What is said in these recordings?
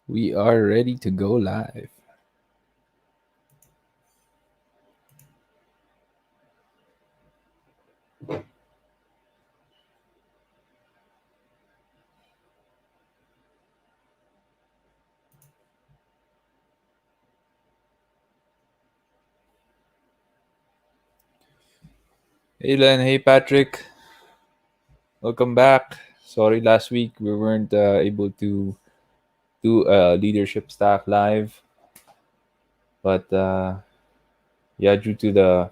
We are ready to go live. Hey Len, hey Patrick, welcome back. Sorry, last week we weren't able to do a leadership staff live, but yeah, due to the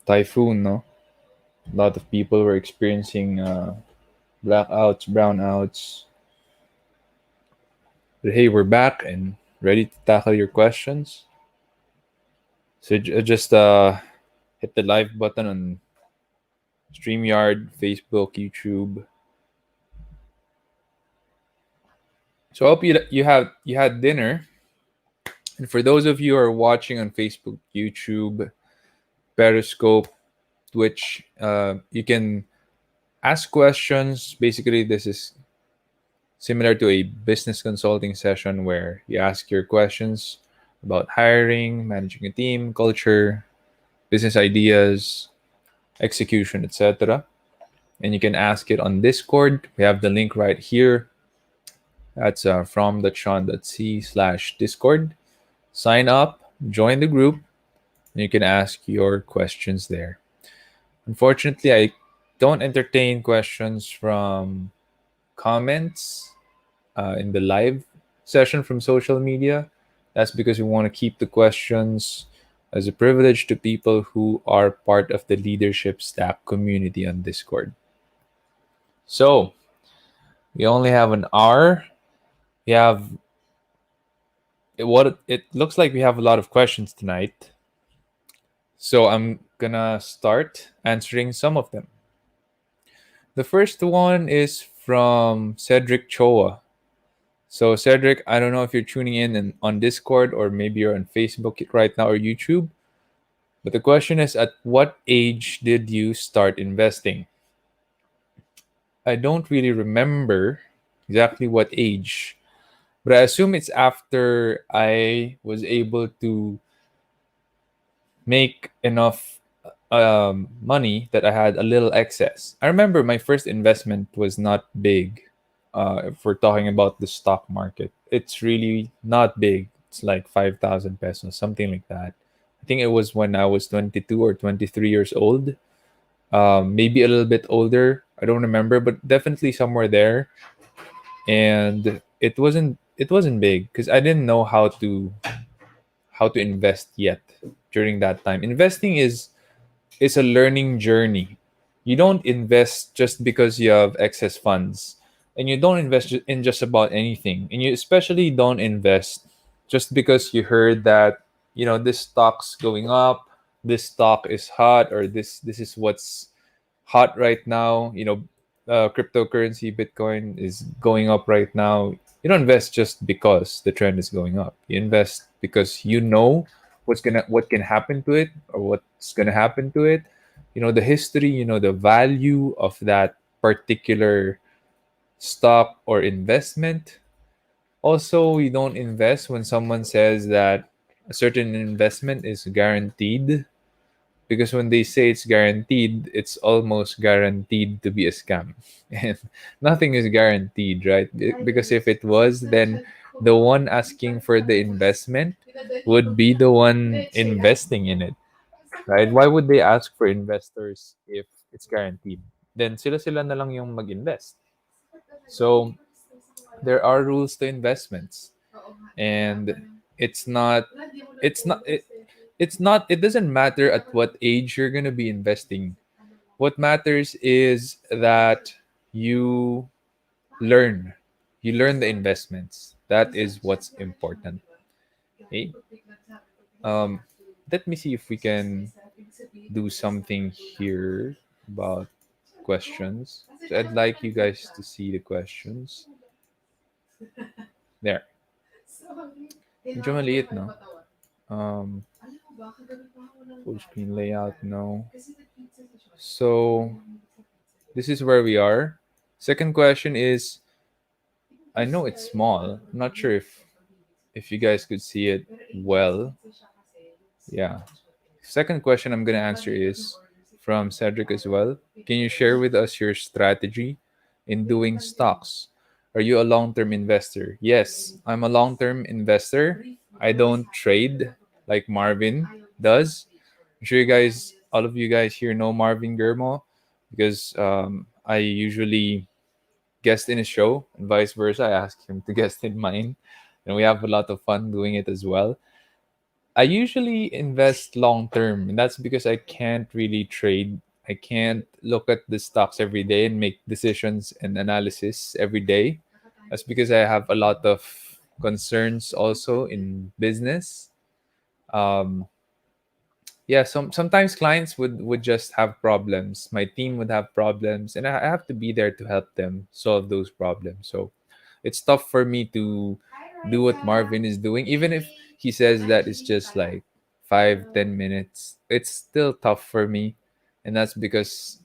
typhoon, no, a lot of people were experiencing blackouts, brownouts. But hey, we're back and ready to tackle your questions. So just hit the live button on StreamYard, Facebook, YouTube. So I hope you had dinner. And for those of you who are watching on Facebook, YouTube, Periscope, Twitch, you can ask questions. Basically, this is similar to a business consulting session where you ask your questions about hiring, managing a team, culture, business ideas, execution, etc. And you can ask it on Discord. We have the link right here. That's from.sean.c/discord. Sign up, join the group, and you can ask your questions there. Unfortunately, I don't entertain questions from comments in the live session from social media. That's because we want to keep the questions as a privilege to people who are part of the leadership stack community on Discord. So we only have an hour. We have what it looks like we have a lot of questions tonight. So I'm gonna start answering some of them. The first one is from Cedric Choa. So, Cedric, I don't know if you're tuning in on Discord or maybe you're on Facebook right now or YouTube, but the question is, at what age did you start investing? I don't really remember exactly what age, but I assume it's after I was able to make enough money that I had a little excess. I remember my first investment was not big. If we're talking about the stock market, it's really not big. It's like 5,000 pesos, something like that. I think it was when I was 22 or 23 years old. Maybe a little bit older. I don't remember, but definitely somewhere there. And it wasn't big because I didn't know how to invest yet during that time. Investing is a learning journey. You don't invest just because you have excess funds, and you don't invest in just about anything. And you especially don't invest just because you heard that this stock's going up, this stock is hot, or this is what's hot right now. Cryptocurrency, Bitcoin is going up right now. You don't invest just because the trend is going up. You invest because you know what can happen to it or what's gonna happen to it. The history. The value of that particular stock or investment. Also, you don't invest when someone says that a certain investment is guaranteed, because when they say it's guaranteed, it's almost guaranteed to be a scam. And nothing is guaranteed, right? Because if it was, then the one asking for the investment would be the one investing in it, right? Why would they ask for investors if it's guaranteed? Then sila-sila na lang yung mag-invest. So there are rules to investments, and it doesn't matter at what age you're going to be investing. What matters is that you learn you learn the investments. That is what's important. Okay. um Let me see if we can do something here about questions. So I'd like you guys to see the questions there. Medyo maliit, no? um Full screen layout, no. So this is where we are. Second question is, I know it's small. I'm not sure if you guys could see it well. Yeah. Second question I'm gonna answer is from Cedric as well. Can you share with us your strategy in doing stocks? Are you a long-term investor? Yes, I'm a long-term investor. I don't trade like Marvin does. I'm sure you guys, all of you guys here know Marvin Germo because I usually guest in his show and vice versa. I ask him to guest in mine, and we have a lot of fun doing it as well. I usually invest long term, and that's because I can't really trade. I can't look at the stocks every day and make decisions and analysis every day. That's because I have a lot of concerns also in business. Um, yeah, sometimes clients would just have problems. My team would have problems, and I have to be there to help them solve those problems. So it's tough for me to do what Marvin is doing, even if he says that it's just like 5-10 minutes. It's still tough for me, and that's because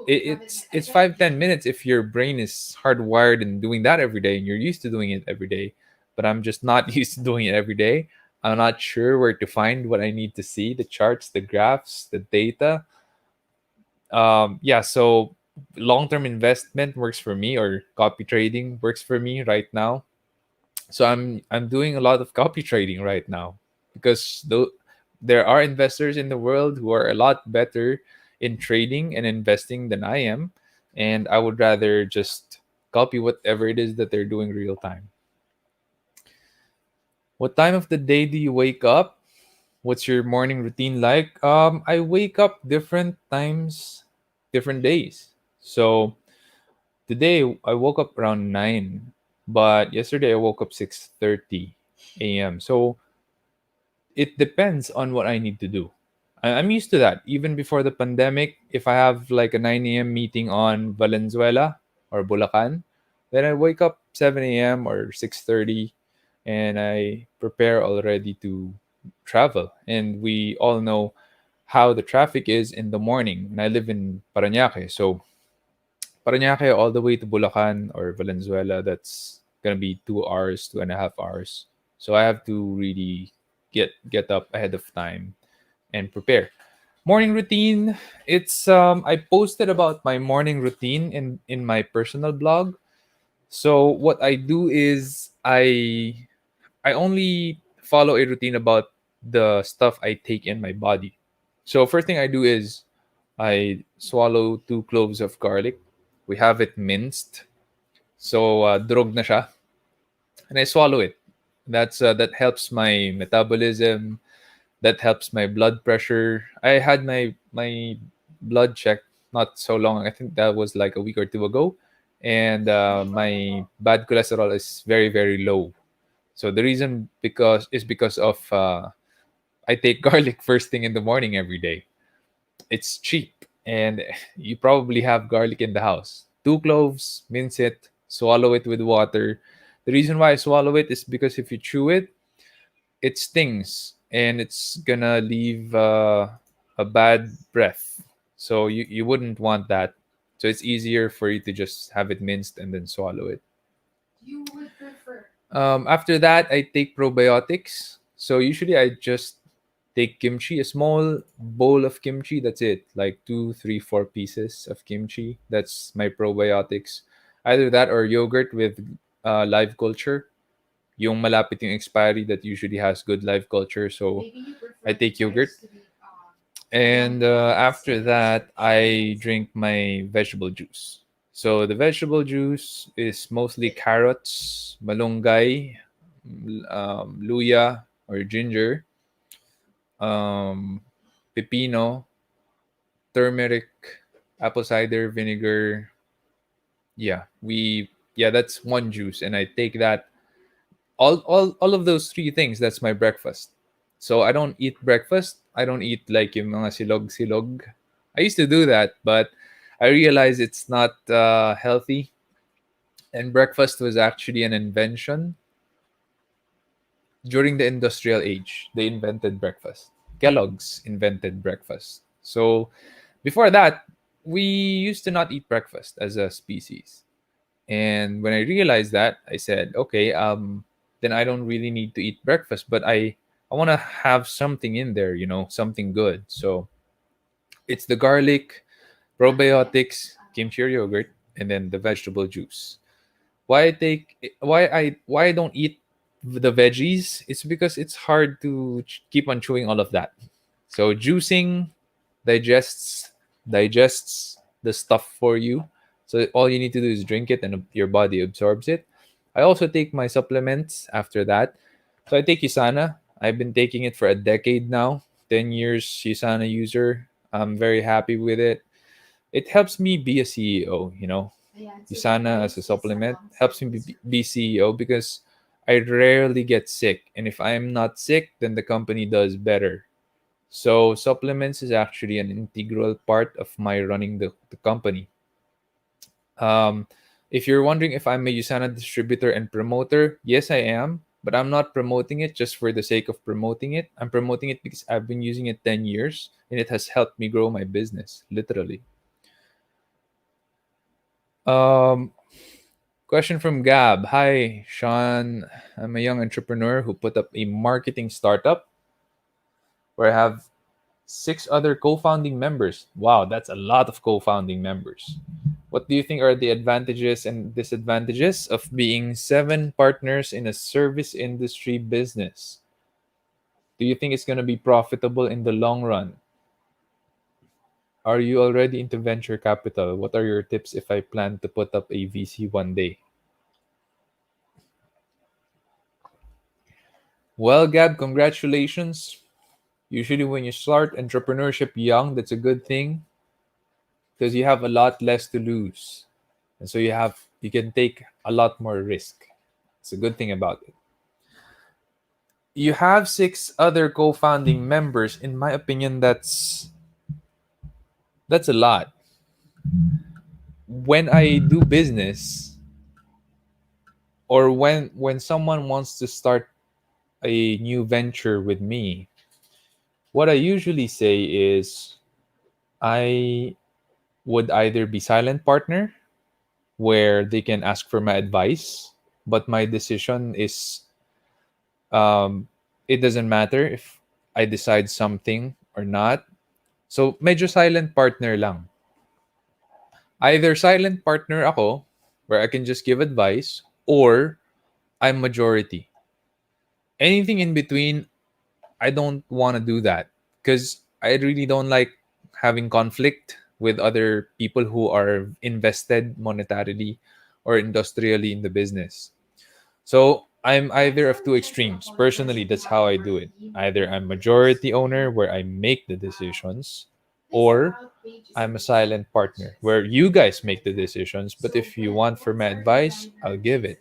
it's 5-10 minutes if your brain is hardwired and doing that every day, and you're used to doing it every day. But I'm just not used to doing it every day. I'm not sure where to find what I need to see, the charts, the graphs, the data. Yeah, so long-term investment works for me, or copy trading works for me right now. So I'm doing a lot of copy trading right now because though there are investors in the world who are a lot better in trading and investing than I am, and I would rather just copy whatever it is that they're doing real time. What time of the day do you wake up? What's your morning routine like? I wake up different times, different days. So today I woke up around 9, but yesterday I woke up 6:30 a.m. So it depends on what I need to do. I'm used to that. Even before the pandemic, if I have like a 9 a.m. meeting on Valenzuela or Bulacan, then I wake up 7 a.m. or 6:30 and I prepare already to travel. And we all know how the traffic is in the morning. And I live in Parañaque. So Parañaque all the way to Bulacan or Valenzuela, that's gonna be 2 hours, 2.5 hours. So I have to really get up ahead of time and prepare. Morning routine. It's I posted about my morning routine in my personal blog. So what I do is I only follow a routine about the stuff I take in my body. So first thing I do is I swallow 2 cloves of garlic. We have it minced. So durog na siya. And I swallow it. That helps my metabolism. That helps my blood pressure. I had my blood checked not so long. I think that was like a week or two ago, and my bad cholesterol is very low. So the reason because of I take garlic first thing in the morning every day. It's cheap, and you probably have garlic in the house. 2 cloves, mince it, swallow it with water. The reason why I swallow it is because if you chew it, it stings and it's gonna leave a bad breath. So you wouldn't want that. So it's easier for you to just have it minced and then swallow it. After that, I take probiotics. So usually I just take kimchi, a small bowl of kimchi. That's it, like two, three, 4 pieces of kimchi. That's my probiotics. Either that or yogurt with live culture. Yung malapit yung expiry that usually has good live culture. So I take yogurt. And after that, I drink my vegetable juice. So the vegetable juice is mostly carrots, malunggay, luya or ginger, um, pepino, turmeric, apple cider vinegar. Yeah, that's one juice, and I take that all of those 3 things. That's my breakfast. So I don't eat breakfast. I don't eat like yung mga silog. I used to do that, but I realized it's not healthy. And breakfast was actually an invention during the industrial age. They invented breakfast. Kellogg's invented breakfast. So before that, we used to not eat breakfast as a species. And when I realized that, I said, okay, then I don't really need to eat breakfast, but I want to have something in there, something good. So it's the garlic, probiotics, kimchi or yogurt, and then the vegetable juice. Why I don't eat the veggies? It's because it's hard to keep on chewing all of that. So juicing digests digests the stuff for you. So all you need to do is drink it, and your body absorbs it. I also take my supplements after that. So I take Usana. I've been taking it for a decade now. 10 years Usana user. I'm very happy with it. It helps me be a CEO. Usana as a supplement helps me be CEO because I rarely get sick. And if I'm not sick, then the company does better. So supplements is actually an integral part of my running the company. Um, if you're wondering if I'm a Usana distributor and promoter, yes, I am. But I'm not promoting it just for the sake of promoting it. I'm promoting it because I've been using it 10 years and it has helped me grow my business, literally. Um, Question from Gab. Hi, Sean. I'm a young entrepreneur who put up a marketing startup where I have six other co founding members. Wow, that's a lot of co founding members. What do you think are the advantages and disadvantages of being seven partners in a service industry business? Do you think it's going to be profitable in the long run? Are you already into venture capital? What are your tips if I plan to put up a VC one day? Well, Gab, congratulations. Usually, when you start entrepreneurship young, that's a good thing because you have a lot less to lose, and so you can take a lot more risk. It's a good thing about it. You have six other co-founding members. In my opinion, that's a lot. When I do business, or when someone wants to start a new venture with me, what I usually say is I would either be silent partner where they can ask for my advice, but my decision is it doesn't matter if I decide something or not. So medyo silent partner lang. Either silent partner ako where I can just give advice, or I'm majority. Anything in between, I don't want to do that because I really don't like having conflict with other people who are invested monetarily or industrially in the business. So I'm either of two extremes. Personally, that's how I do it. Either I'm majority owner where I make the decisions, or I'm a silent partner where you guys make the decisions. But if you want for my advice, I'll give it.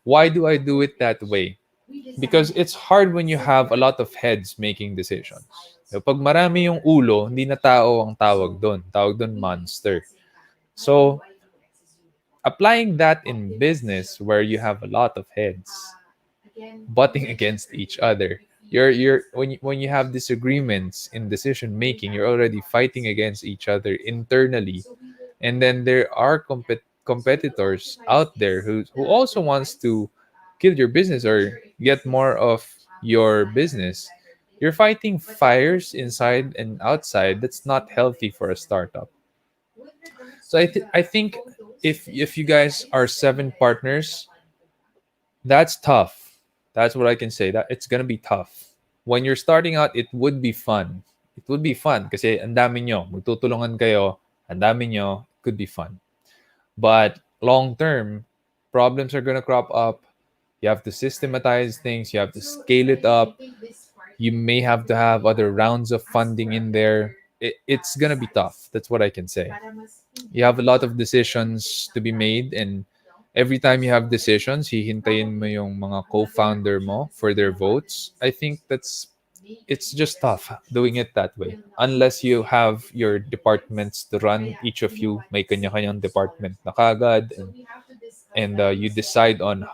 Why do I do it that way? Because it's hard when you have a lot of heads making decisions. So, pag marami yung ulo, hindi na tao ang tawag doon. Tawag doon monster. So, applying that in business where you have a lot of heads butting against each other, when you have disagreements in decision making, you're already fighting against each other internally. And then there are competitors out there who also wants to kill your business or get more of your business. You're fighting fires inside and outside. That's not healthy for a startup. So I think if you guys are seven partners, that's tough. That's what I can say. That it's gonna be tough. When you're starting out, it would be fun. It would be fun kasi ang dami nyo, magtutulungan kayo, ang dami nyo, it could be fun. But long term, problems are gonna crop up. You have to systematize things. You have to scale it up. You may have to have other rounds of funding in there. It's gonna be tough. That's what I can say. You have a lot of decisions to be made, and every time you have decisions, hihintayin mo yung mga co-founder mo for their votes. I think it's just tough doing it that way unless you have your departments to run. Each of you may kanya-kanyang department na kagad, and you decide on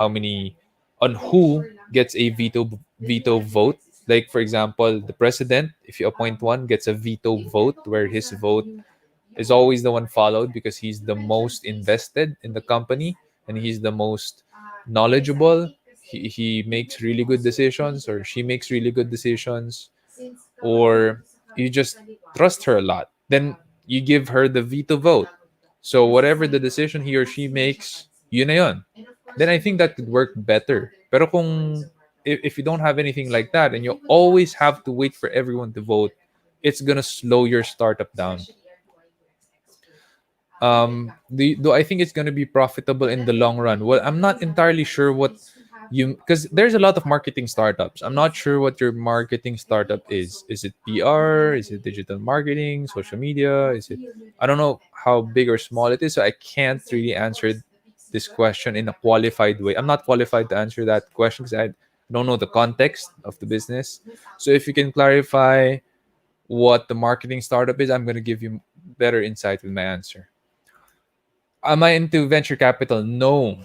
who gets a veto vote. Like for example, the president, if you appoint one, gets a veto vote where his vote is always the one followed because he's the most invested in the company and he's the most knowledgeable. He makes really good decisions, or she makes really good decisions, or you just trust her a lot. Then you give her the veto vote. So whatever the decision he or she makes, yun na yun. Then I think that could work better. Pero kung if you don't have anything like that and you always have to wait for everyone to vote, it's gonna slow your startup down. Do I think it's going to be profitable in the long run? Well, I'm not entirely sure what you, because there's a lot of marketing startups. I'm not sure what your marketing startup is. Is it PR? Is it digital marketing, social media? Is it, I don't know how big or small it is, so I can't really answer this question in a qualified way. I'm not qualified to answer that question because I don't know the context of the business. So if you can clarify what the marketing startup is, I'm going to give you better insight with my answer. Am I into venture capital? No,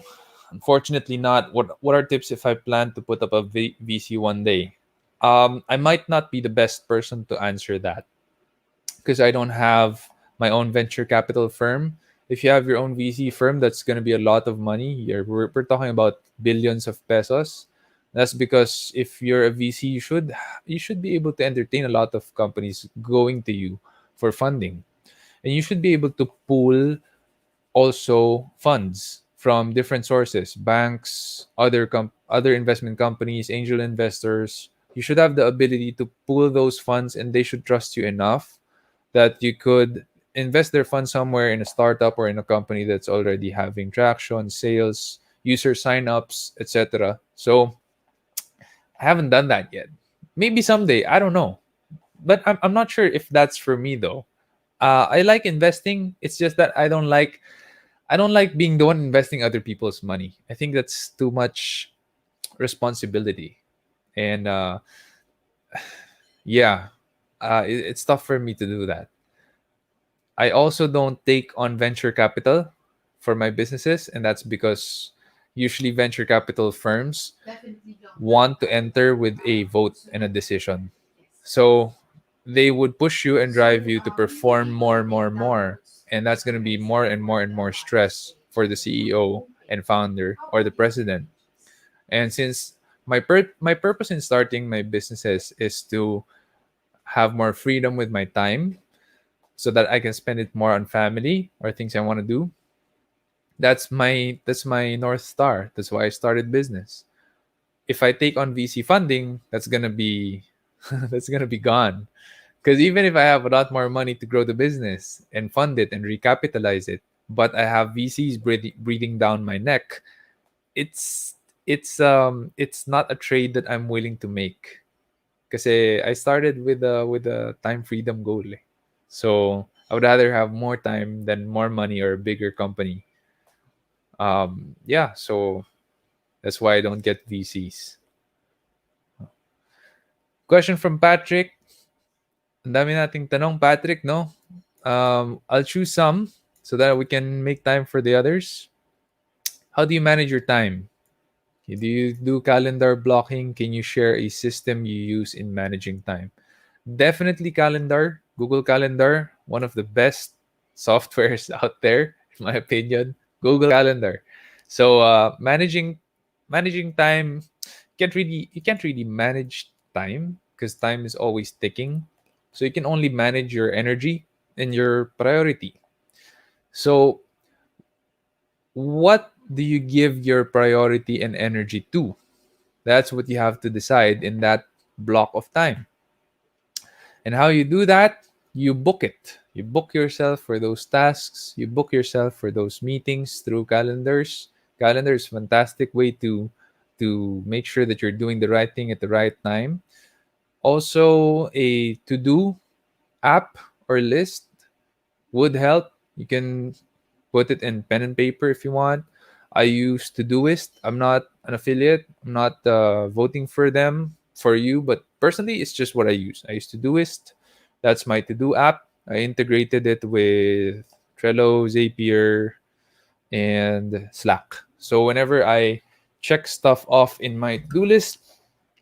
unfortunately not. What are tips if I plan to put up a VC one day? I might not be the best person to answer that because I don't have my own venture capital firm. If you have your own VC firm, that's going to be a lot of money. We're talking about billions of pesos. That's because if you're a VC, you should be able to entertain a lot of companies going to you for funding, and you should be able to pool also funds from different sources, banks, other investment companies, angel investors. You should have the ability to pool those funds, and they should trust you enough that you could invest their funds somewhere in a startup or in a company that's already having traction, sales, user signups, etc. So I haven't done that yet. Maybe someday, I don't know. But I'm not sure if that's for me though. I like investing. It's just that I don't like being the one investing other people's money. I think that's too much responsibility. And yeah, it's tough for me to do that. I also don't take on venture capital for my businesses, and that's because usually venture capital firms want to enter with a vote and a decision. So they would push you and drive you to perform more, more, more. And that's going to be more and more and more stress for the CEO and founder or the president. And since my purpose in starting my businesses is to have more freedom with my time so that I can spend it more on family or things I want to do, that's my north star. That's why I started business. If I take on VC funding, that's gonna be that's gonna be gone. Because even if I have a lot more money to grow the business and fund it and recapitalize it, but I have VCs breathing down my neck, it's it's not a trade that I'm willing to make. Because I started with a time freedom goal. Eh. So I would rather have more time than more money or a bigger company. Yeah, so that's why I don't get VCs. Question from Patrick. Ang dami nating tanong, Patrick, no? I'll choose some so that we can make time for the others. How do you manage your time? Do you do calendar blocking? Can you share a system you use in managing time? Definitely Calendar, Google Calendar, one of the best softwares out there, in my opinion. Google Calendar. So managing time, you can't really manage time because time is always ticking. So you can only manage your energy and your priority. So what do you give your priority and energy to? That's what you have to decide in that block of time. And how you do that, you book it. You book yourself for those tasks, you book yourself for those meetings through calendars. Calendar is a fantastic way to make sure that you're doing the right thing at the right time. Also, a to-do app or list would help. You can put it in pen and paper if you want. I use Todoist. I'm not an affiliate. I'm not voting for them for you, but personally, it's just what I use. I use Todoist. That's my to-do app. I integrated it with Trello, Zapier, and Slack. So whenever I check stuff off in my to-do list,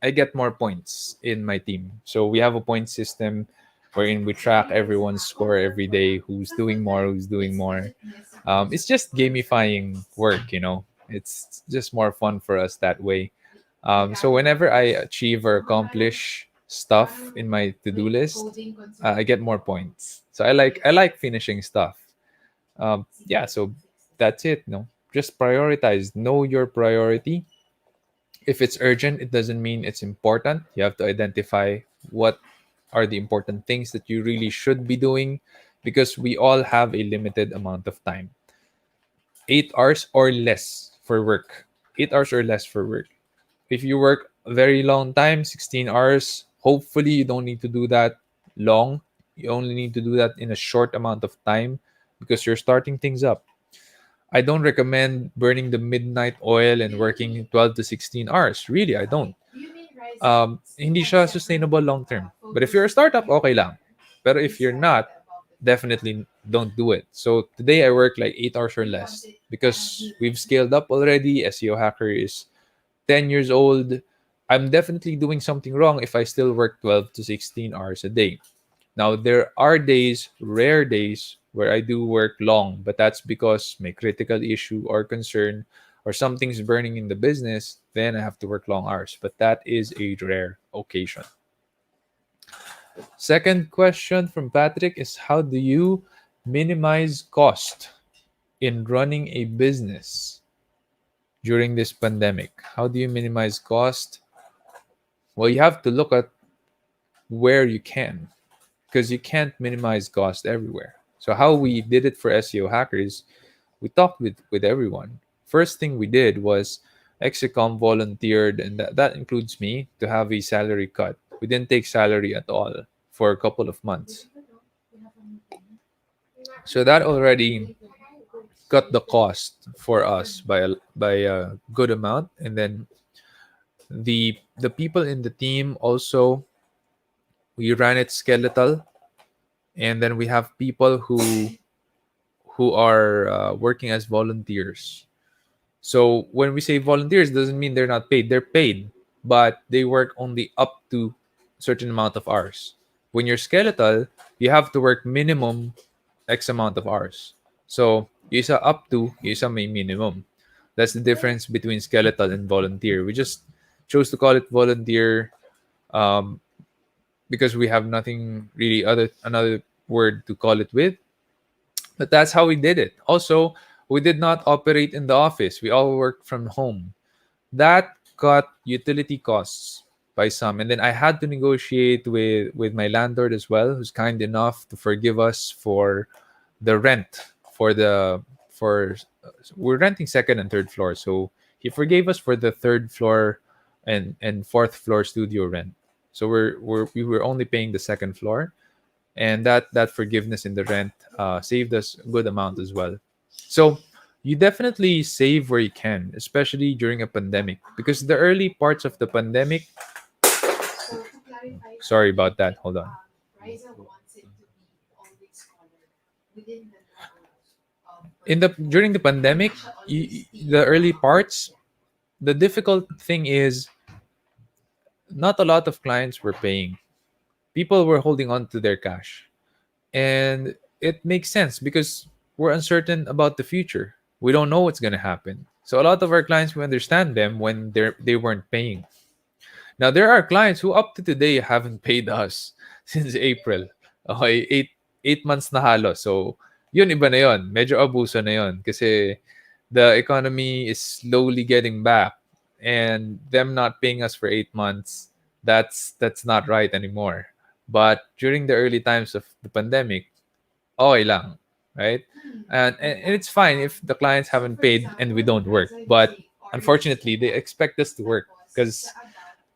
I get more points in my team. So we have a point system. wherein we track everyone's score every day, who's doing more, who's doing more. It's just gamifying work, you know. It's just more fun for us that way. So whenever I achieve or accomplish stuff in my to-do list, I get more points. So I like finishing stuff. Yeah, so that's it. No, just prioritize. Know your priority. If it's urgent, it doesn't mean it's important. You have to identify what are the important things that you really should be doing, because we all have a limited amount of time. 8 hours or less for work. 8 hours or less for work. If you work a very long time, 16 hours, hopefully you don't need to do that long. You only need to do that in a short amount of time because you're starting things up. I don't recommend burning the midnight oil and working 12 to 16 hours. Really, I don't. Hindi siya sustainable long term. But if you're a startup, okay lang. Pero if you're not, definitely don't do it. So today I work like 8 hours or less because we've scaled up already. SEO Hacker is 10 years old. I'm definitely doing something wrong if I still work 12 to 16 hours a day. Now, there are days, rare days, where I do work long, but that's because my critical issue or concern or something's burning in the business, then I have to work long hours. But that is a rare occasion. Second question from Patrick is, how do you minimize cost in running a business during this pandemic? How do you minimize cost? Well, you have to look at where you can, because you can't minimize cost everywhere. So how we did it for SEO hackers, we talked with everyone. First thing we did was Exicom volunteered, and that includes me, to have a salary cut. We didn't take salary at all for a couple of months. So that already cut the cost for us by a good amount. And then the people in the team also, we ran it skeletal, and then we have people who are working as volunteers. So when we say volunteers, doesn't mean they're not paid. They're paid, but they work only up to certain amount of hours. When you're skeletal, you have to work minimum X amount of hours. So yung isa up to, yung isa may minimum. That's the difference between skeletal and volunteer. We just chose to call it volunteer um, because we have nothing really other another word to call it with. But that's how we did it. Also, we did not operate in the office. We all worked from home. That cut utility costs by some. And then I had to negotiate with my landlord as well, who's kind enough to forgive us for the rent for the for we're renting second and third floor. So he forgave us for the third floor and fourth floor studio rent. So we were only paying the second floor, and that forgiveness in the rent saved us a good amount as well. So you definitely save where you can, especially during a pandemic, because the early parts of the pandemic. Sorry about that. Hold on. In the during the pandemic, the early parts, the difficult thing is not a lot of clients were paying. People were holding on to their cash. And it makes sense because we're uncertain about the future. We don't know what's going to happen. So a lot of our clients, we understand them when they weren't paying. Now there are clients who up to today haven't paid us since April. Okay, eight months na halo. So yun, iba na yun. Medyo abuso na yun kasi the economy is slowly getting back, and them not paying us for 8 months, that's not right anymore. But during the early times of the pandemic, okay lang, right? And it's fine if the clients haven't paid and we don't work. But unfortunately, they expect us to work because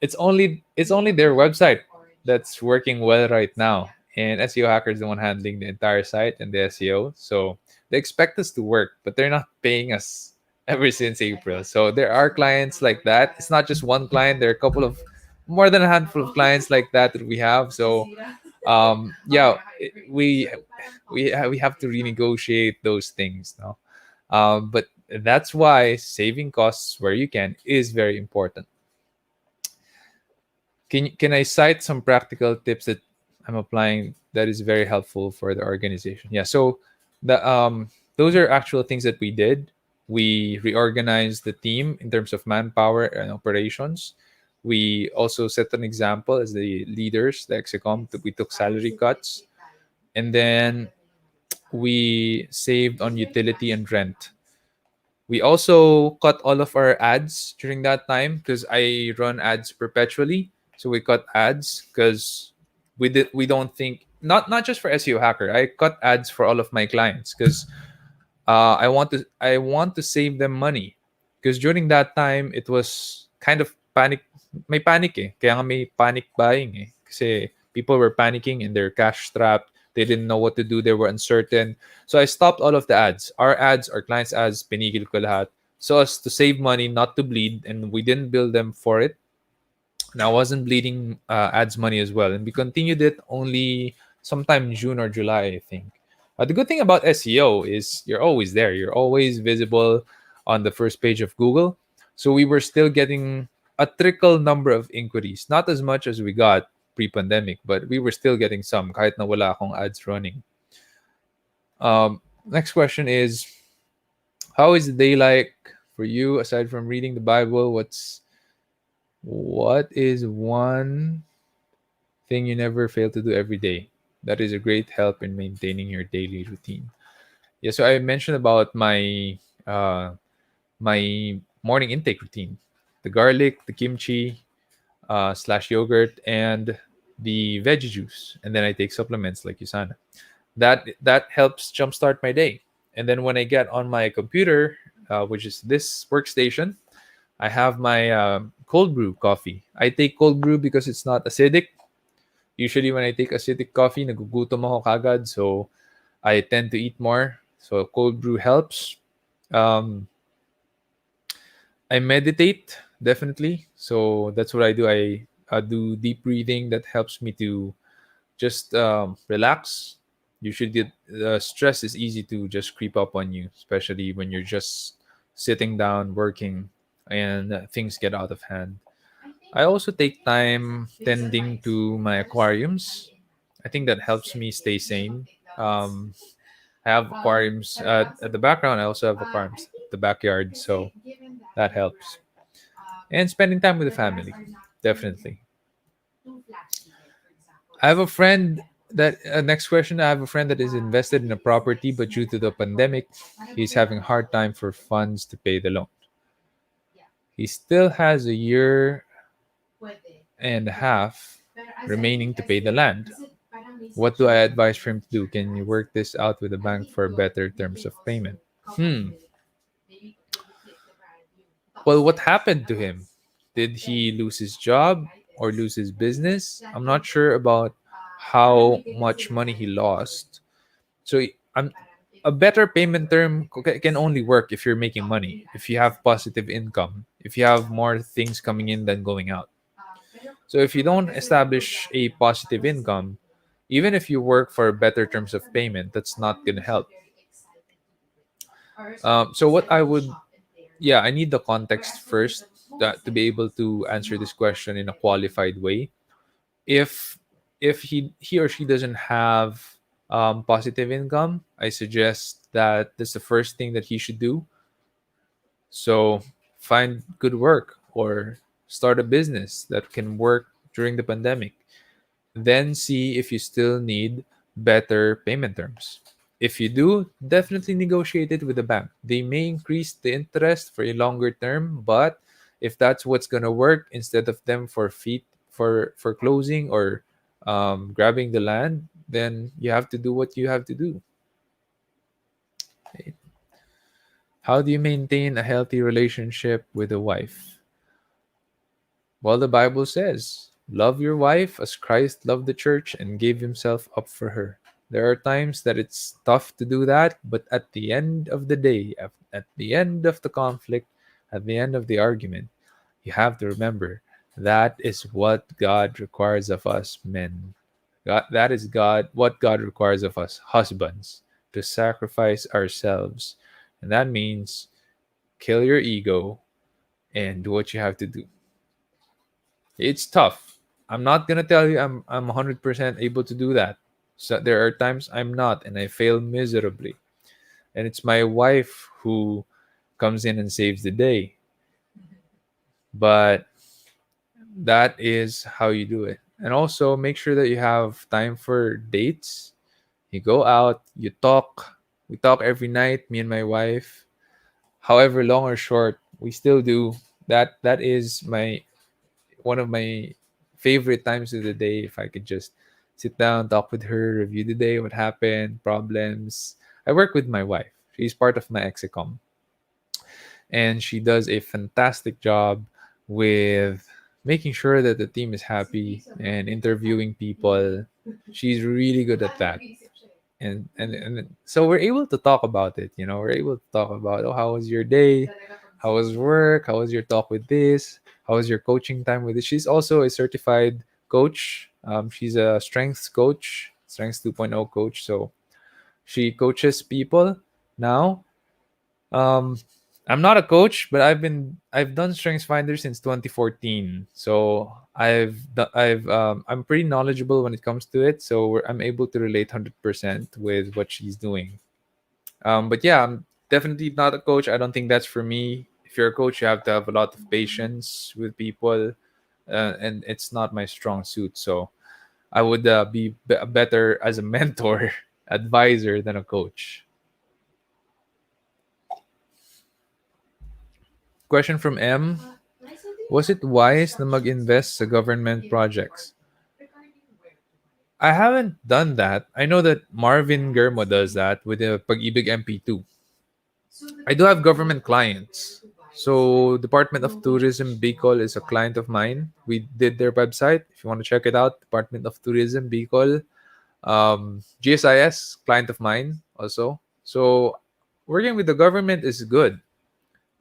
it's only their website that's working well right now. And SEO Hacker is the one handling the entire site and the SEO. So they expect us to work, but they're not paying us ever since April. So there are clients like that. It's not just one client. There are a couple of more than a handful of clients like that we have. So yeah, we have to renegotiate those things now. But that's why saving costs where you can is very important. Can I cite some practical tips that I'm applying that is very helpful for the organization. Yeah, so the those are actual things that we did. We reorganized the team in terms of manpower and operations. We also set an example as the leaders, the execom. We took salary cuts, and then we saved on utility and rent. We also cut all of our ads during that time because I run ads perpetually. So we cut ads because we don't think, not just for SEO hacker. I cut ads for all of my clients because I want to save them money because during that time it was kind of panic, may panic eh, kaya nga may panic buying eh, kasi people were panicking and they're cash strapped, they didn't know what to do, they were uncertain. So I stopped all of the ads, our clients ads, pinigil ko lahat, so as to save money, not to bleed, and we didn't bill them for it. And I wasn't bleeding ads money as well. And we continued it only sometime in June or July, I think. The good thing about SEO is you're always there. You're always visible on the first page of Google. So we were still getting a trickle number of inquiries, not as much as we got pre-pandemic, but we were still getting some kahit na wala akong ads running. Next question is, how is the day like for you aside from reading the Bible? What is one thing you never fail to do every day that is a great help in maintaining your daily routine? Yeah, so I mentioned about uh, my morning intake routine: the garlic, the kimchi slash yogurt, and the veggie juice, and then I take supplements like Usana. That helps jumpstart my day. And then when I get on my computer, which is this workstation, I have my cold brew coffee. I take cold brew because it's not acidic. Usually when I take acidic coffee, nagugutom ako kagad, so I tend to eat more. So cold brew helps. Um, I meditate definitely. So that's what I do. I do deep breathing that helps me to just relax. Usually, the stress is easy to just creep up on you, especially when you're just sitting down working and things get out of hand. I also take time tending to my aquariums. I think that helps me stay sane. Um, I have aquariums at the background. I also have aquariums at the backyard, so that helps. And spending time with the family, definitely. I have a friend that next question. I have a friend that is invested in a property, but due to the pandemic, he's having a hard time for funds to pay the loan. He still has a year and a half remaining to pay the land. What do I advise for him to do? Can you work this out with the bank for better terms of payment? Hmm. Well, what happened to him? Did he lose his job or lose his business? I'm not sure about how much money he lost. So I'm a better payment term can only work if you're making money, if you have positive income, if you have more things coming in than going out. So if you don't establish a positive income, even if you work for better terms of payment, that's not going to help. So what I would, yeah, I need the context first to be able to answer this question in a qualified way. If he or she doesn't have positive income, I suggest that that's the first thing that he should do. So find good work or start a business that can work during the pandemic. Then see if you still need better payment terms. If you do, definitely negotiate it with the bank. They may increase the interest for a longer term, but if that's what's gonna work, instead of them for feet for closing or grabbing the land, then you have to do what you have to do. Okay. How do you maintain a healthy relationship with a wife? Well, the Bible says, love your wife as Christ loved the church and gave himself up for her. There are times that it's tough to do that, but at the end of the day, at the end of the conflict, at the end of the argument, you have to remember that is what God requires of us men. That is what God requires of us husbands, to sacrifice ourselves. And that means kill your ego and do what you have to do. It's tough. I'm not gonna tell you I'm 100% able to do that. So there are times I'm not, and I fail miserably. And it's my wife who comes in and saves the day. But that is how you do it. And also make sure that you have time for dates. You go out, you talk. We talk every night, me and my wife. However long or short, we still do. That is my one of my favorite times of the day, if I could just sit down, talk with her, review the day, what happened, problems. I work with my wife. She's part of my execom, and she does a fantastic job with making sure that the team is happy and interviewing people. She's really good at that. And so we're able to talk about it. We're able to talk about, oh, how was your day? How was work? How was your talk with this? How was your coaching time with this? She's also a certified coach. She's a strengths coach, strengths 2.0 coach. So she coaches people now. um, I'm not a coach, but I've done Strengths Finder since 2014. So I'm pretty knowledgeable when it comes to it. So I'm able to relate 100% with what she's doing. But yeah, I'm definitely not a coach. I don't think that's for me. If you're a coach, you have to have a lot of patience with people, and it's not my strong suit. So I would be better as a mentor, advisor than a coach. Question from M. Was it wise na mag-invest sa government projects? I haven't done that. I know that Marvin Germo does that with the Pag-ibig MP2. I do have government clients. So Department of Tourism Bicol is a client of mine. We did their website. If you want to check it out, Department of Tourism Bicol. GSIS, client of mine also. So working with the government is good.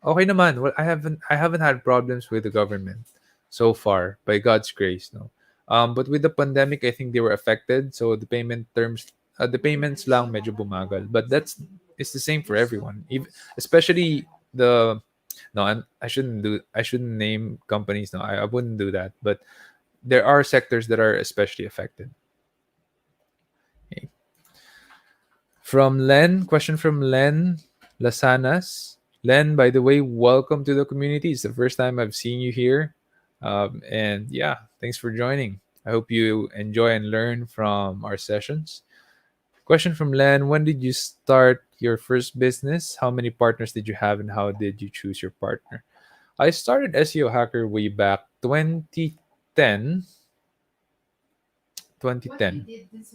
Okay naman. Well, I haven't had problems with the government so far, by God's grace, no. But with the pandemic, I think they were affected, so the payments lang medyo bumagal. But it's the same for everyone, especially the no, I shouldn't name companies. No, I wouldn't do that. But there are sectors that are especially affected. Okay. From Len, question from Len Lasanas. Len, by the way, welcome to the community. It's the first time I've seen you here. And yeah, thanks for joining. I hope you enjoy and learn from our sessions. Question from Len. When did you start your first business? How many partners did you have, and how did you choose your partner? I started SEO Hacker way back 2010. 2010.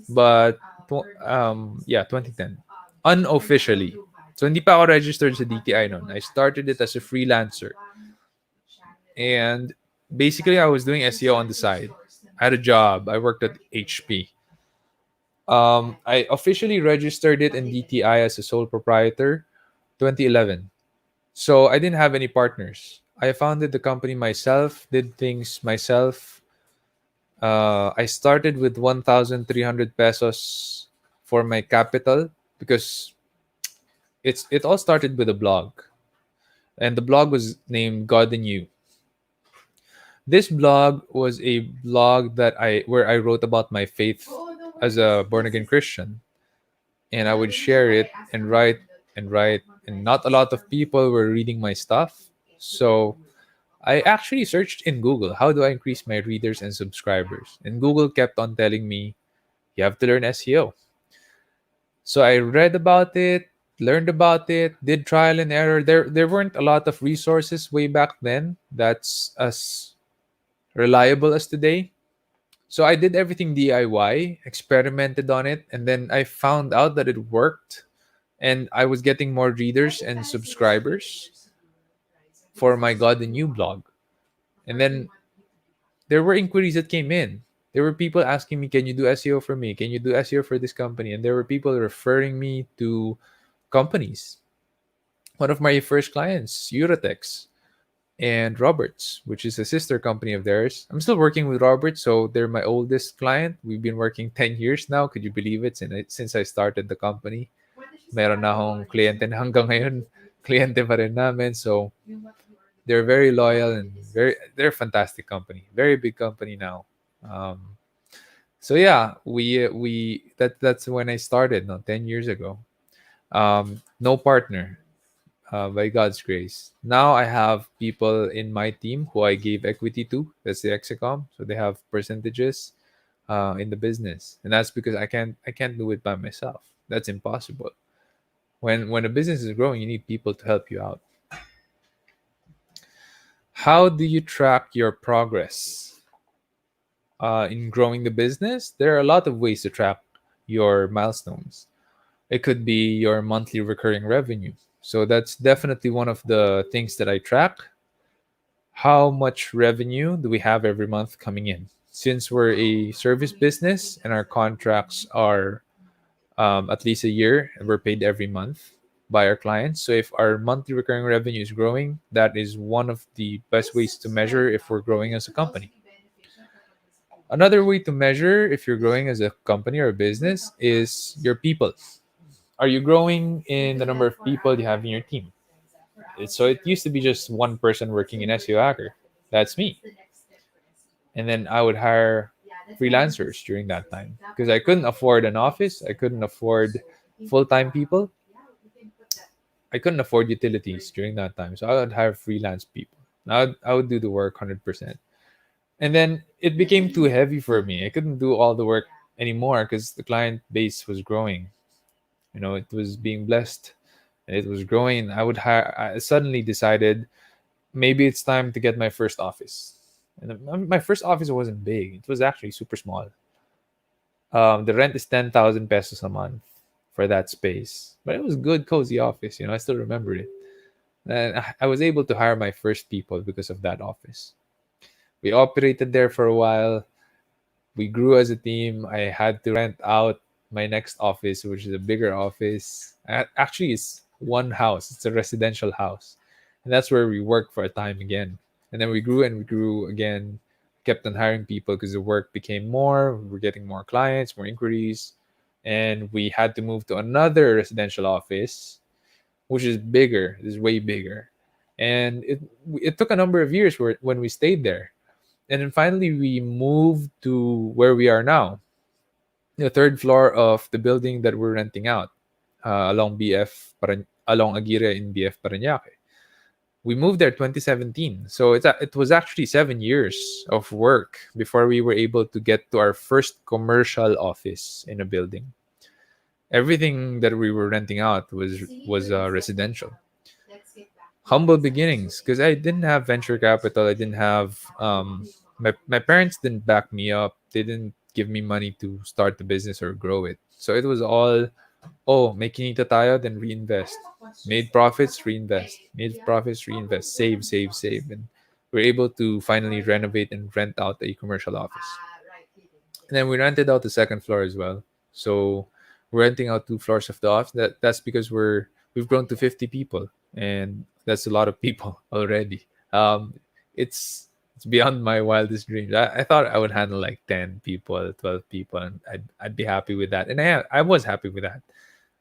But, yeah, 2010. Unofficially. So, hindi pa ako registered sa DTI noon. I started it as a freelancer. And basically, I was doing SEO on the side. I had a job. I worked at HP. I officially registered it in DTI as a sole proprietor 2011. So I didn't have any partners. I founded the company myself, did things myself. I started with 1,300 pesos for my capital because it all started with a blog. And the blog was named God and You. This blog was a blog that I where I wrote about my faith as a born again Christian, and I would share it and write, and not a lot of people were reading my stuff. So I actually searched in Google, how do I increase my readers and subscribers? And Google kept on telling me, you have to learn SEO. So I read about it, learned about it, did trial and error. There weren't a lot of resources way back then that's as reliable as today. So I did everything DIY, experimented on it, and then I found out that it worked, and I was getting more readers and subscribers for my God the New blog. And then there were inquiries that came in. There were people asking me, "Can you do SEO for me? Can you do SEO for this company?" And there were people referring me to companies. One of my first clients, Eurotex and Roberts, which is a sister company of theirs. I'm still working with Roberts, so they're my oldest client. We've been working 10 years now. Could you believe it? Since I started the company. Meron na akong kliyente na hanggang ngayon. Kliyente pa rin namin. So they're very loyal and they're a fantastic company. Very big company now. Um, so yeah, that's when I started, no, 10 years ago. No partner, by God's grace. Now I have people in my team who I gave equity to. That's the Execom, so they have percentages in the business, and that's because I can't do it by myself. That's impossible. When a business is growing, you need people to help you out. How do you track your progress in growing the business? There are a lot of ways to track your milestones. It could be your monthly recurring revenue. So that's definitely one of the things that I track. How much revenue do we have every month coming in? Since we're a service business and our contracts are at least a year and we're paid every month by our clients. So if our monthly recurring revenue is growing, that is one of the best ways to measure if we're growing as a company. Another way to measure if you're growing as a company or a business is your people. Are you growing in the number of people you have in your team? So it used to be just one person working in SEO Hacker. That's me. And then I would hire freelancers during that time because I couldn't afford an office. I couldn't afford full-time people. I couldn't afford utilities during that time. So I would hire freelance people. I would do the work 100%. And then it became too heavy for me. I couldn't do all the work anymore because the client base was growing. It was being blessed and it was growing. I suddenly decided maybe it's time to get my first office. And my first office wasn't big. It was actually super small. The rent is 10,000 pesos a month for that space. But it was good, cozy office. I still remember it. And I was able to hire my first people because of that office. We operated there for a while. We grew as a team. I had to rent out my next office, which is a bigger office. Actually, it's one house. It's a residential house, and that's where we worked for a time again. And then we grew and we grew again. Kept on hiring people because the work became more. We were getting more clients, more inquiries, and we had to move to another residential office, which is bigger. Is way bigger, and it took a number of years when we stayed there, and then finally we moved to where we are now, the third floor of the building that we're renting out, along along Aguirre in BF Parañaque. We moved there 2017, so it was actually 7 years of work before we were able to get to our first commercial office in a building. Everything that we were renting out was residential. Humble beginnings because I didn't have venture capital. I didn't have my parents didn't back me up. They didn't give me money to start the business or grow it. So it was all, oh, may kinita tayo, then reinvest. Made profits, reinvest. Made profits, reinvest. Save, save, save. And we're able to finally renovate and rent out a commercial office. And then we rented out the second floor as well. So we're renting out 2 floors of the office. That's because we've grown to 50 people, and that's a lot of people already. It's beyond my wildest dreams. I thought I would handle like 10 people, 12 people, and I'd be happy with that. And I was happy with that.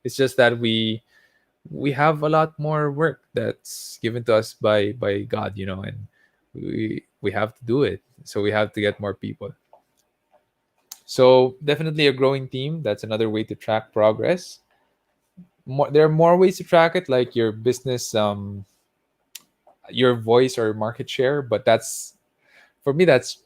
It's just that we have a lot more work that's given to us by God, and we have to do it. So we have to get more people. So definitely a growing team. That's another way to track progress. There are more ways to track it, like your business, your voice or market share. But that's for me, that's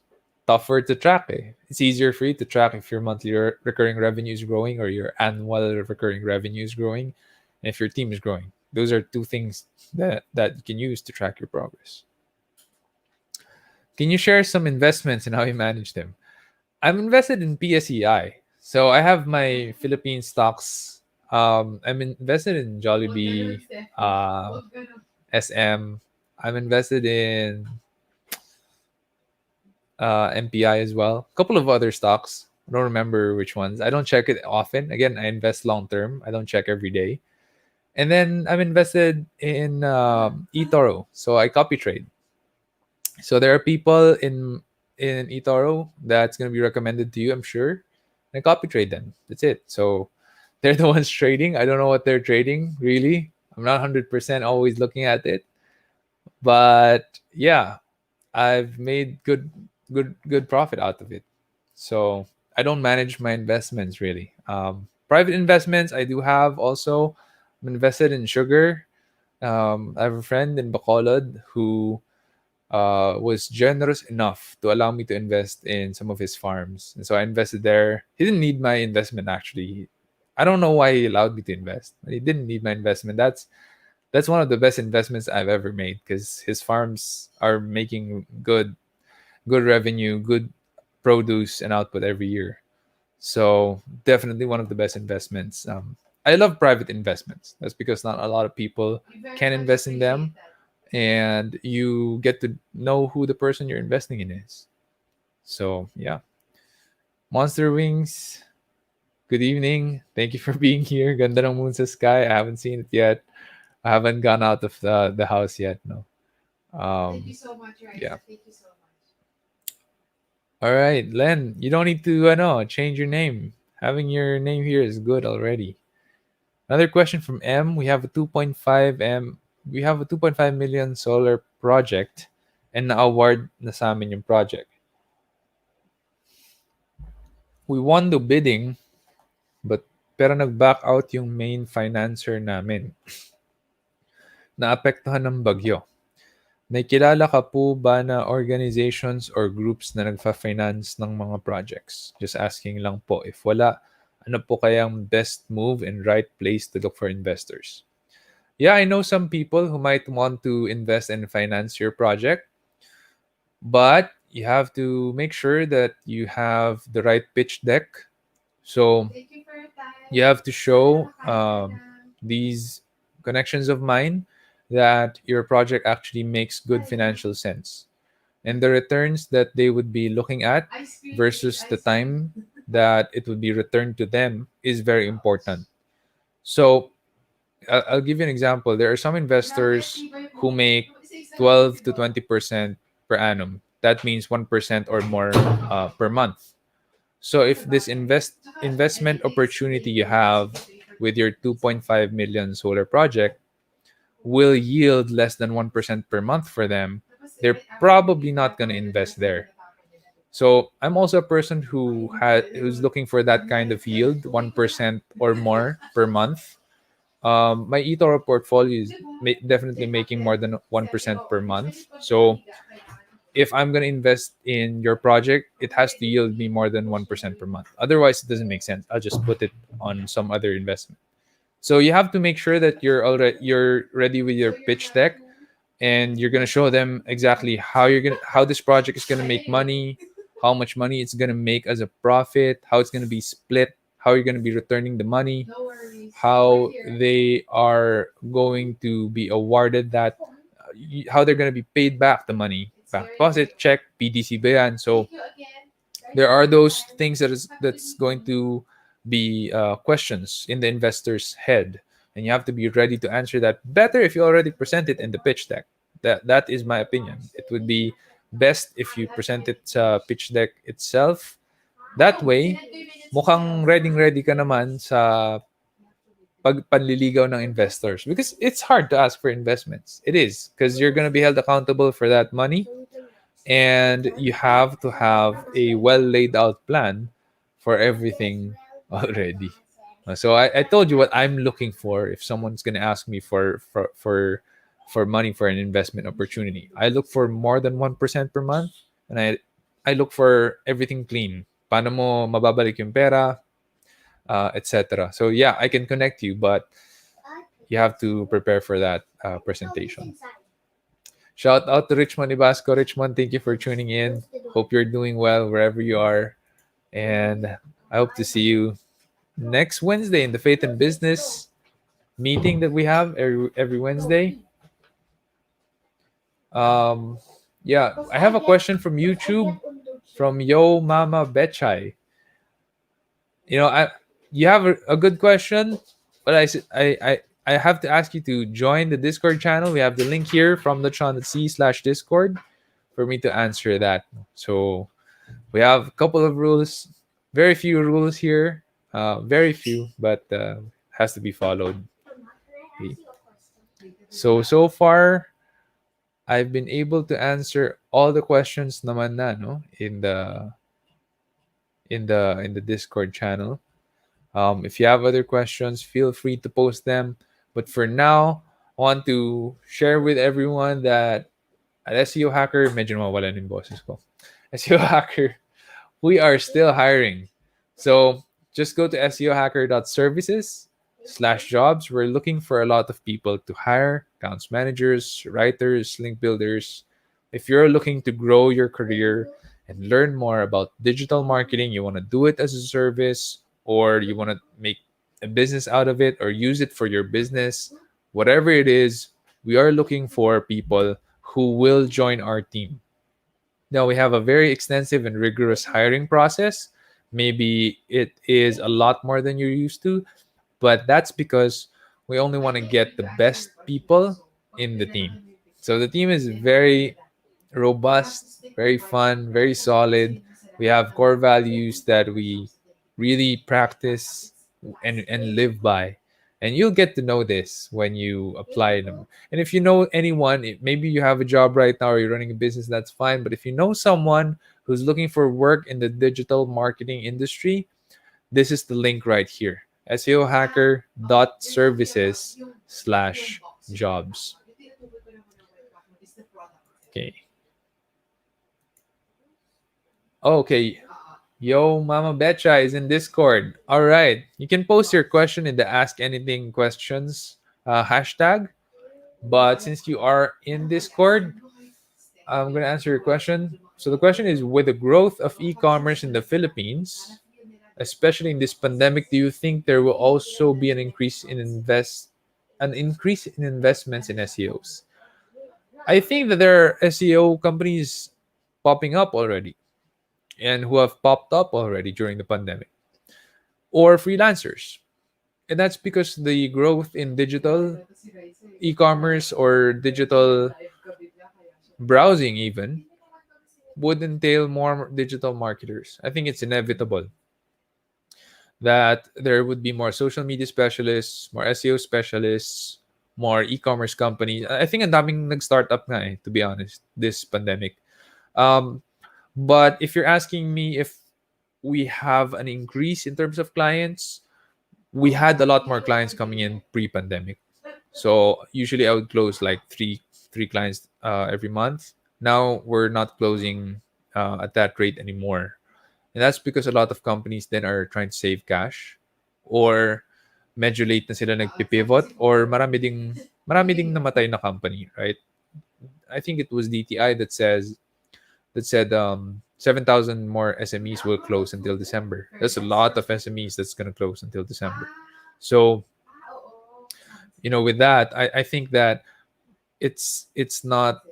tougher to track. It's easier for you to track if your monthly recurring revenue is growing or your annual recurring revenue is growing, and if your team is growing. Those are two things that you can use to track your progress. Can you share some investments and how you manage them? I'm invested in PSEI. So I have my Philippine stocks. I'm invested in Jollibee, SM. I'm invested in MPI as well. A couple of other stocks. I don't remember which ones. I don't check it often. Again, I invest long term. I don't check every day. And then I'm invested in eToro. So I copy trade. So there are people in eToro that's going to be recommended to you, I'm sure. And copy trade them. That's it. So they're the ones trading. I don't know what they're trading really. I'm not 100% always looking at it, but yeah, I've made good profit out of it. So I don't manage my investments really. Private investments I do have also. I'm invested in sugar. I have a friend in Bacolod who was generous enough to allow me to invest in some of his farms. And so I invested there. He didn't need my investment actually. I don't know why he allowed me to invest. He didn't need my investment. That's one of the best investments I've ever made because his farms are making good revenue, good produce and output every year. So definitely one of the best investments. I love private investments. That's because not a lot of people can invest in them, and you get to know who the person you're investing in is. So yeah, Monster Wings. Good evening. Thank you for being here. Ganda ng moon sa sky. I haven't seen it yet. I haven't gone out of the house yet. No. Thank you so much, Raisa. Yeah. Thank you so much. All right, Len. You don't need to no change your name. Having your name here is good already. Another question from M. We have a 2.5 M. We have a 2.5 million solar project and na-award na sa amin yung project. We won the bidding but pero nag-back out yung main financer namin. Naapektuhan ng bagyo. May kilala ka po ba na organizations or groups na nagfa-finance ng mga projects? Just asking lang po. If wala, ano po kayang best move and right place to look for investors? Yeah, I know some people who might want to invest and finance your project, but you have to make sure that you have the right pitch deck. So you have to show these connections of mine that your project actually makes good financial sense. And the returns that they would be looking at versus the time that it would be returned to them is very important. So I'll give you an example. There are some investors who make 12 to 20% per annum. That means 1% or more per month. So if this investment opportunity you have with your 2.5 million solar project will yield less than 1% per month for them, they're probably not going to invest there. So I'm also a person who's looking for that kind of yield, 1% or more per month. My eToro portfolio is definitely making more than 1% per month. So if I'm going to invest in your project, it has to yield me more than 1% per month. Otherwise, it doesn't make sense. I'll just put it on some other investment. So you have to make sure that you're ready with your pitch deck, and you're going to show them exactly how this project is going to make money, how much money it's going to make as a profit, how it's going to be split, how you're going to be returning the money, how they are going to be awarded that, how they're going to be paid back the money, back deposit, check, PDC ba yan? So there are those things that's going to be questions in the investor's head, and you have to be ready to answer that better if you already present it in the pitch deck. That is my opinion. It would be best if you present it sa pitch deck itself. That way, mukhang ready ka naman sa panliligaw ng investors, because it's hard to ask for investments. It is, because you're going to be held accountable for that money, and you have to have a well laid out plan for everything already. So I told you what I'm looking for if someone's going to ask me for money for an investment opportunity. I look for more than 1% per month, and I look for everything clean. Paano mo mababalik yung pera, etc. So yeah, I can connect you, but you have to prepare for that presentation. Shout out to Richmond Ibasco. Richmond, thank you for tuning in. Hope you're doing well wherever you are. And I hope to see you next Wednesday in the Faith and Business meeting that we have every Wednesday. Yeah, I have a question from YouTube from Yo Mama Betchai. I you have a good question, but I have to ask you to join the Discord channel. We have the link here from the tron.c/discord for me to answer that. So we have a couple of rules, very few rules here, very few, but has to be followed. Okay. So far, I've been able to answer all the questions naman na, no, in the in the Discord channel. If you have other questions, feel free to post them. But for now, I want to share with everyone that at SEO Hacker, medyo mawala na yung boses ko. SEO Hacker, we are still hiring. So just go to seohacker.services/jobs. We're looking for a lot of people to hire accounts managers, writers, link builders. If you're looking to grow your career and learn more about digital marketing, you want to do it as a service, or you want to make a business out of it, or use it for your business, whatever it is, we are looking for people who will join our team. Now, we have a very extensive and rigorous hiring process. Maybe it is a lot more than you're used to, but that's because we only want to get the best people in the team. So the team is very robust, very fun, very solid. We have core values that we really practice and live by. And you'll get to know this when you apply them. And if you know anyone, maybe you have a job right now or you're running a business, that's fine. But if you know someone who's looking for work in the digital marketing industry, this is the link right here. seohacker.services/jobs. Okay. Okay. Yo, Mama Betcha is in Discord. All right. You can post your question in the Ask Anything questions hashtag. But since you are in Discord, I'm going to answer your question. So the question is, with the growth of e-commerce in the Philippines, especially in this pandemic, do you think there will also be an increase in investments in SEOs? I think that there are SEO companies popping up already and who have popped up already during the pandemic, or freelancers. And that's because the growth in digital e-commerce or digital browsing even would entail more digital marketers. I think it's inevitable that there would be more social media specialists, more SEO specialists, more e-commerce companies. I think ang daming nag-startup nga to be honest, this pandemic. Um, but if you're asking me if we have an increase in terms of clients, we had a lot more clients coming in pre-pandemic. So usually I would close like three clients every month. Now we're not closing at that rate anymore. And that's because a lot of companies then are trying to save cash, or medyo late na sila nagpipivot, or marami ding namatay na company, right? I think it was DTI that said 7,000 more SMEs will close until December. That's a lot of SMEs that's going to close until December. So, with that, I think that it's not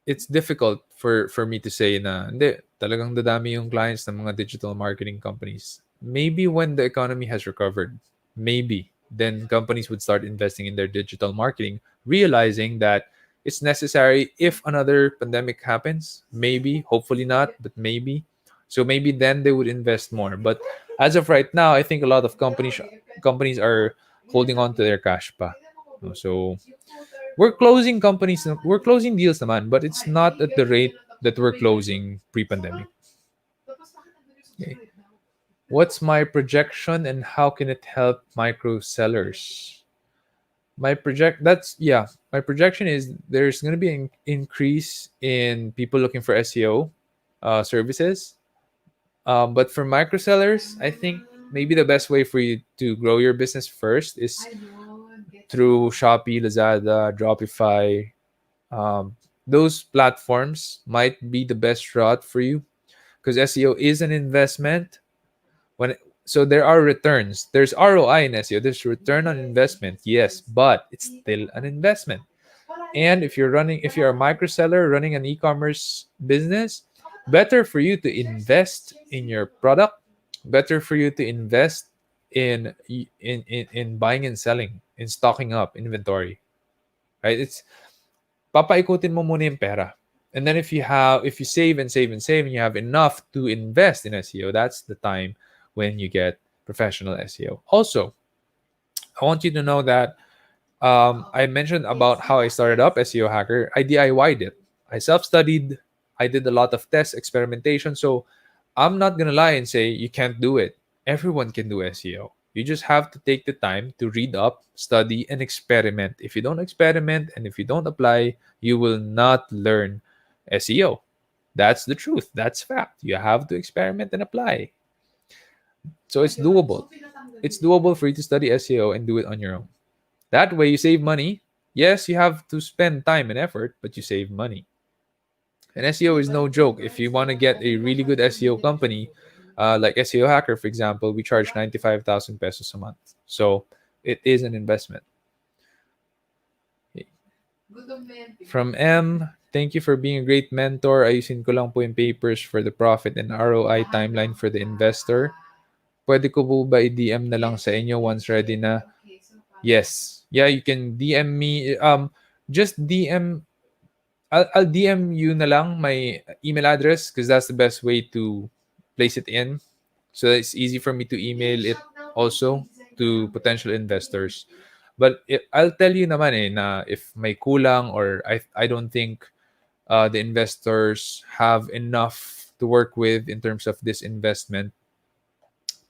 it's difficult for me to say na hindi talagang dadami yung clients ng mga digital marketing companies. Maybe when the economy has recovered, maybe then companies would start investing in their digital marketing, realizing that it's necessary if another pandemic happens. Maybe, hopefully not, but maybe. So maybe then they would invest more. But as of right now, I think a lot of companies are holding on to their cash pa. So we're closing deals naman, but it's not at the rate that we're closing pre-pandemic. Okay. What's my projection and how can it help micro sellers? My projection is there's going to be an increase in people looking for SEO services. But for micro sellers, I think maybe the best way for you to grow your business first is through Shopee, Lazada, Dropify. Those platforms might be the best route for you because SEO is an investment. So there are returns. There's ROI in SEO. There's return on investment, yes, but it's still an investment. And if you're a micro seller running an e-commerce business, better for you to invest in your product, better for you to invest in buying and selling, in stocking up inventory, right? It's papaikutin mo muna yung pera. And then if you save and save and save and you have enough to invest in SEO, that's the time when you get professional SEO. Also, I want you to know that I mentioned about how I started up SEO Hacker. I DIY'd it. I self-studied. I did a lot of tests, experimentation. So I'm not gonna lie and say you can't do it. Everyone can do SEO. You just have to take the time to read up, study, and experiment. If you don't experiment and if you don't apply, you will not learn SEO. That's the truth. That's fact. You have to experiment and apply. So it's doable. It's doable for you to study SEO and do it on your own. That way you save money. Yes, you have to spend time and effort, but you save money. And SEO is no joke. If you want to get a really good SEO company, like SEO Hacker, for example, we charge 95,000 pesos a month. So it is an investment. From M, thank you for being a great mentor. Ayusin ko lang po yung papers for the profit and ROI timeline for the investor. Pwede ko po ba i-DM na lang sa inyo once ready na? Yes. Yeah, you can DM me. Just DM. I'll DM you na lang my email address because that's the best way to place it in. So it's easy for me to email it also to potential investors. But I'll tell you naman na if may kulang or I don't think the investors have enough to work with in terms of this investment.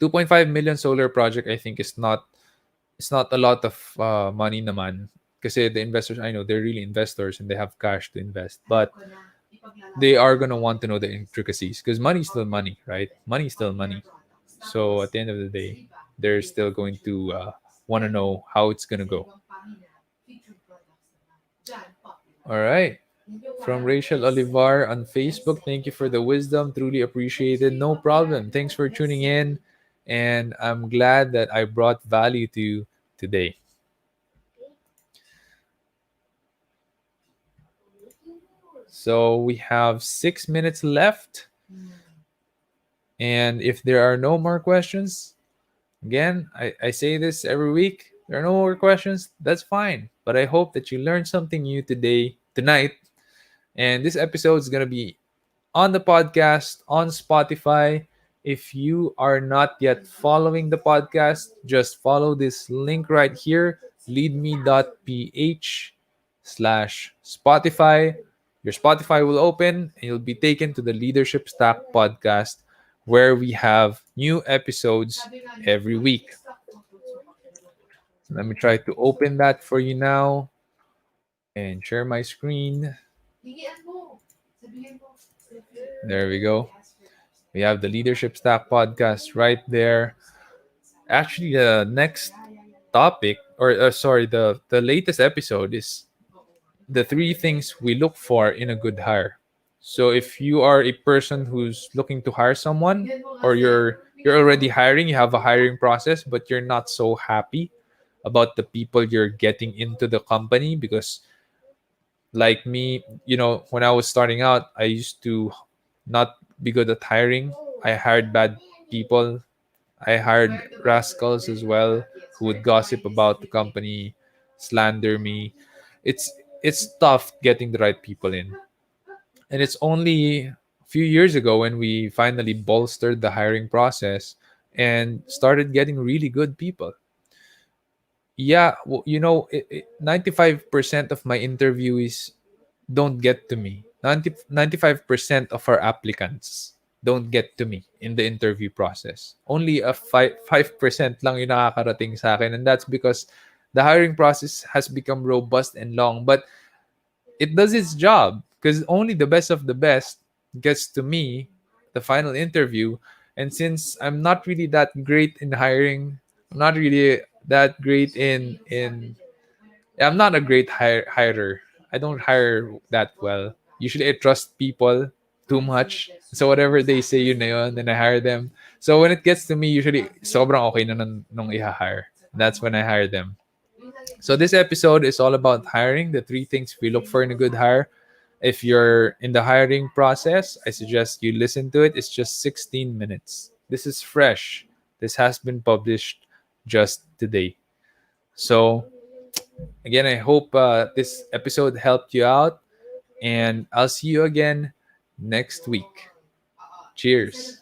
2.5 million solar project I think is not, it's not a lot of money naman kasi the investors, I know they're really investors and they have cash to invest, but they are going to want to know the intricacies because money is still money, right? Money is still money. So at the end of the day, they're still going to want to know how it's going to go. All right. From Rachel Olivar on Facebook, thank you for the wisdom. Truly appreciated. No problem. Thanks for tuning in. And I'm glad that I brought value to you today. So we have 6 minutes left. And if there are no more questions, again, I say this every week. There are no more questions. That's fine. But I hope that you learned something new today, tonight. And this episode is going to be on the podcast, on Spotify. If you are not yet following the podcast, just follow this link right here, leadme.ph/Spotify. Your Spotify will open and you'll be taken to the Leadership Stack podcast where we have new episodes every week. Let me try to open that for you now and share my screen. There we go. We have the Leadership Stack podcast right there. Actually, the next topic, or sorry, the latest episode is the three things we look for in a good hire. So if you are a person who's looking to hire someone, or you're already hiring, you have a hiring process, but you're not so happy about the people you're getting into the company because like me, when I was starting out, I used to not be good at hiring. I hired bad people. I hired rascals as well who would gossip about the company, slander me. It's tough getting the right people in. And it's only a few years ago when we finally bolstered the hiring process and started getting really good people. Yeah, well, 95% of my interviewees don't get to me. 95% of our applicants don't get to me in the interview process. Only a 5% lang yung nakakarating sa akin, and that's because the hiring process has become robust and long, but it does its job because only the best of the best gets to me, the final interview. And since I'm not really that great in hiring, I'm not really that great in I'm not a great hirer. I don't hire that well. Usually I trust people too much. So whatever they say, yun na yun, then I hire them. So when it gets to me, usually sobrang okay na nung i-hire. That's when I hire them. So this episode is all about hiring, the three things we look for in a good hire. If you're in the hiring process, I suggest you listen to it. It's just 16 minutes. This is fresh. This has been published just today. So again, I hope this episode helped you out, and I'll see you again next week. Cheers.